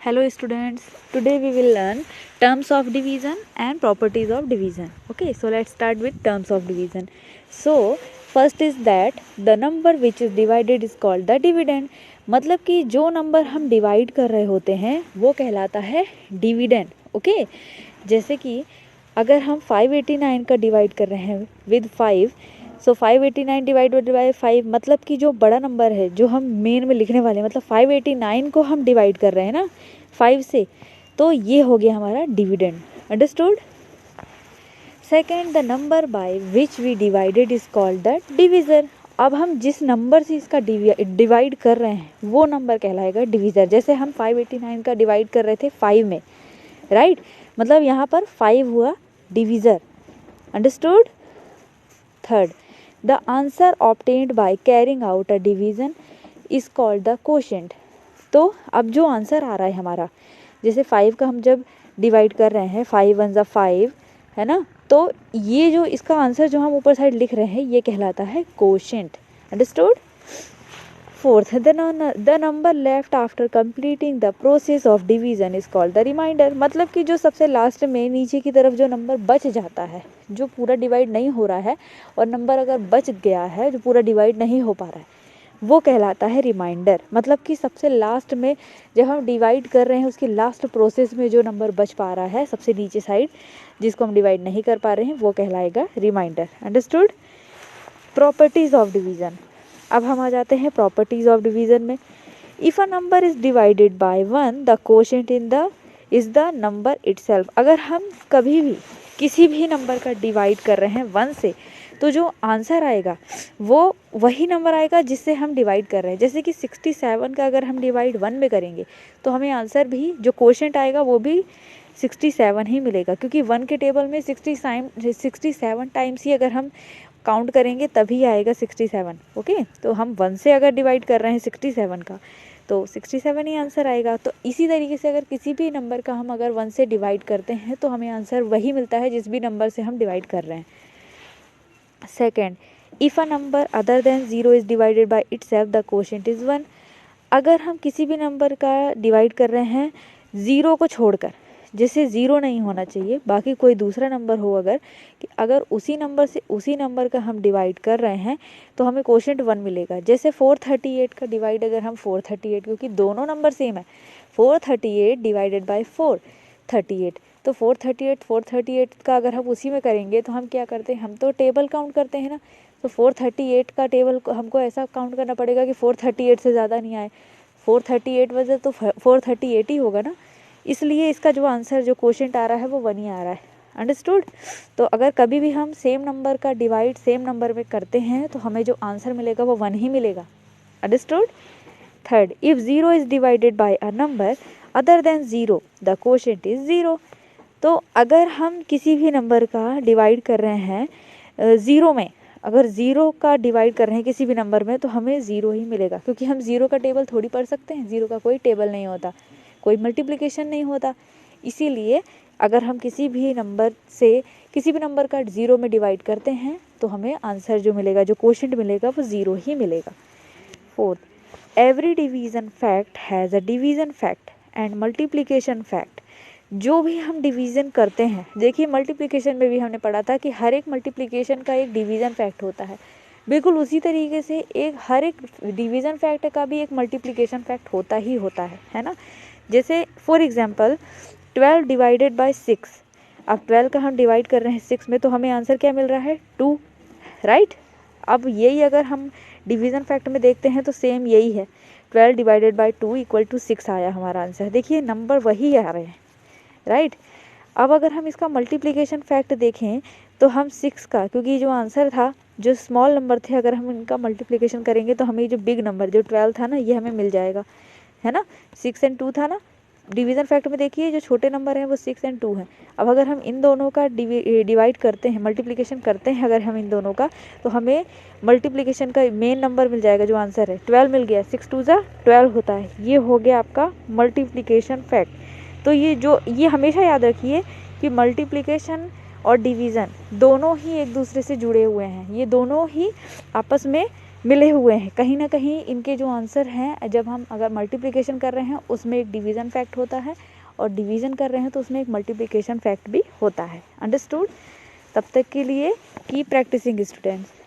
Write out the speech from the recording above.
Hello students, today we will learn terms of division and properties of division. Okay, so let's start with terms of division. So first is that the number which is divided is called the dividend. मतलब कि जो number हम divide कर रहे होते हैं वो कहलाता है डिविडेंड. ओके, जैसे कि अगर हम 589 का डिवाइड कर रहे हैं विद 5, सो 589 डिवाइडेड बाय 5 मतलब कि जो बड़ा नंबर है जो हम मेन में लिखने वाले हैं, मतलब 589 को हम डिवाइड कर रहे हैं ना 5 से, तो ये हो गया हमारा dividend. Understood. Second, the number by which we divided is called the divisor. अब हम जिस नंबर से इसका डिवाइड कर रहे हैं वो नंबर कहलाएगा डिविज़र. जैसे हम 589 का डिवाइड कर रहे थे 5 में, राइट, मतलब यहाँ पर 5 हुआ divisor. Understood. Third, the answer obtained by carrying out a division is called the quotient. तो अब जो आंसर आ रहा है हमारा, जैसे 5 का हम जब डिवाइड कर रहे हैं 5 वन ज़ा 5 है ना, तो ये जो इसका आंसर जो हम ऊपर साइड लिख रहे हैं ये कहलाता है quotient. Understood. Fourth, the number left after completing the process of division is called the remainder. मतलब कि जो सबसे लास्ट में नीचे की तरफ जो नंबर बच जाता है, जो पूरा डिवाइड नहीं हो रहा है और नंबर अगर बच गया है जो पूरा डिवाइड नहीं हो पा रहा है, वो कहलाता है रिमाइंडर. मतलब कि सबसे लास्ट में जब हम डिवाइड कर रहे हैं उसकी लास्ट प्रोसेस में जो नंबर बच पा रहा है सबसे नीचे साइड जिसको हम डिवाइड नहीं कर पा रहे हैं वो कहलाएगा remainder. Understood. Properties of division. अब हम आ जाते हैं प्रॉपर्टीज ऑफ डिवीज़न में. If a number is divided by 1 the quotient is the number itself. अगर हम कभी भी किसी भी नंबर का डिवाइड कर रहे हैं 1 से, तो जो आंसर आएगा वो वही नंबर आएगा जिससे हम डिवाइड कर रहे हैं. जैसे कि 67 का अगर हम डिवाइड 1 में करेंगे तो हमें आंसर भी जो कोशेंट आएगा वो भी 67 ही मिलेगा, क्योंकि 1 के टेबल में 67 टाइम्स ही अगर हम काउंट करेंगे तभी आएगा 67. ओके, तो हम 1 से अगर डिवाइड कर रहे हैं 67 का तो 67 ही आंसर आएगा. तो इसी तरीके से अगर किसी भी नंबर का हम अगर 1 से डिवाइड करते हैं तो हमें आंसर वही मिलता है जिस भी नंबर से हम डिवाइड कर रहे हैं. Second, if a number other than 0 is divided by itself the quotient is 1. अगर हम किसी भी नंबर का डिवाइड कर रहे हैं 0 को छोड़कर, जैसे 0 नहीं होना चाहिए, बाकी कोई दूसरा नंबर हो, अगर उसी नंबर से उसी नंबर का हम डिवाइड कर रहे हैं तो हमें कोशेंट 1 मिलेगा. जैसे 438 का डिवाइड अगर हम 438, क्योंकि दोनों नंबर सेम है, 438 डिवाइडेड बाय 438, तो 438 का अगर हम उसी में करेंगे तो हम क्या करते हैं, हम तो टेबल काउंट करते हैं ना, तो 438 का टेबल हमको ऐसा काउंट करना पड़ेगा कि 438 से ज़्यादा नहीं आए. 438 वजह तो 438 ही होगा ना, इसलिए इसका जो आंसर जो कोशेंट आ रहा है वो 1 ही आ रहा है. अंडरस्टूड. तो अगर कभी भी हम सेम नंबर का डिवाइड सेम नंबर में करते हैं तो हमें जो आंसर मिलेगा वो 1 ही मिलेगा. Understood. Third, if 0 is divided by a number other than 0 the quotient is 0. तो अगर हम किसी भी नंबर का डिवाइड कर रहे हैं 0 में, अगर 0 का डिवाइड कर रहे हैं किसी भी नंबर में तो हमें 0 ही मिलेगा, क्योंकि हम 0 का टेबल थोड़ी पढ़ सकते हैं, 0 का कोई टेबल नहीं होता, कोई मल्टीप्लिकेशन नहीं होता. इसीलिए अगर हम किसी भी नंबर से किसी भी नंबर का 0 में डिवाइड करते हैं तो हमें आंसर जो मिलेगा, जो कोशेंट मिलेगा वो 0 ही मिलेगा. Fourth, every division fact has a division fact and multiplication fact. जो भी हम डिवीज़न करते हैं, देखिए मल्टीप्लिकेशन में भी हमने पढ़ा था कि हर एक मल्टीप्लिकेशन का एक डिवीज़न फैक्ट होता है. बिल्कुल उसी तरीके से हर एक डिवीज़न फैक्ट का भी एक मल्टीप्लिकेशन फैक्ट होता ही होता है ना. जैसे फॉर एग्जांपल 12 डिवाइडेड बाय 6. अब 12 का हम डिवाइड कर रहे हैं 6 में तो हमें आंसर क्या मिल रहा है, 2, राइट. अब यही अगर हम डिवीज़न फैक्ट में देखते हैं तो सेम यही है, 12 डिवाइडेड बाय 2 इक्वल टू 6 आया हमारा आंसर. देखिए नंबर वही आ रहे हैं, राइट. अब अगर हम इसका मल्टीप्लिकेशन फैक्ट देखें तो हम 6 का, क्योंकि जो आंसर था जो स्मॉल नंबर थे, अगर हम इनका मल्टीप्लिकेशन करेंगे तो हमें जो बिग नंबर जो 12 था ना ये हमें मिल जाएगा, है ना. 6 एंड 2 था ना. डिवीज़न फैक्ट में देखिए जो छोटे नंबर हैं वो 6 एंड 2 हैं. अब अगर हम इन दोनों का डिवाइड करते हैं, मल्टीप्लिकेशन करते हैं अगर हम इन दोनों का, तो हमें मल्टीप्लिकेशन का मेन नंबर मिल जाएगा, जो आंसर है 12 मिल गया. 6 2 ज़ा 12 होता है. ये हो गया आपका मल्टीप्लिकेशन फैक्ट. तो ये हमेशा याद रखिए कि मल्टीप्लिकेशन और डिवीज़न दोनों ही एक दूसरे से जुड़े हुए हैं, ये दोनों ही आपस में मिले हुए हैं, कहीं ना कहीं इनके जो आंसर हैं, जब हम अगर मल्टीप्लिकेशन कर रहे हैं उसमें एक डिवीज़न फैक्ट होता है, और डिवीज़न कर रहे हैं तो उसमें एक मल्टीप्लिकेशन फैक्ट भी होता है। अंडरस्टूड? तब तक के लिए कीप प्रैक्टिसिंग स्टूडेंट्स।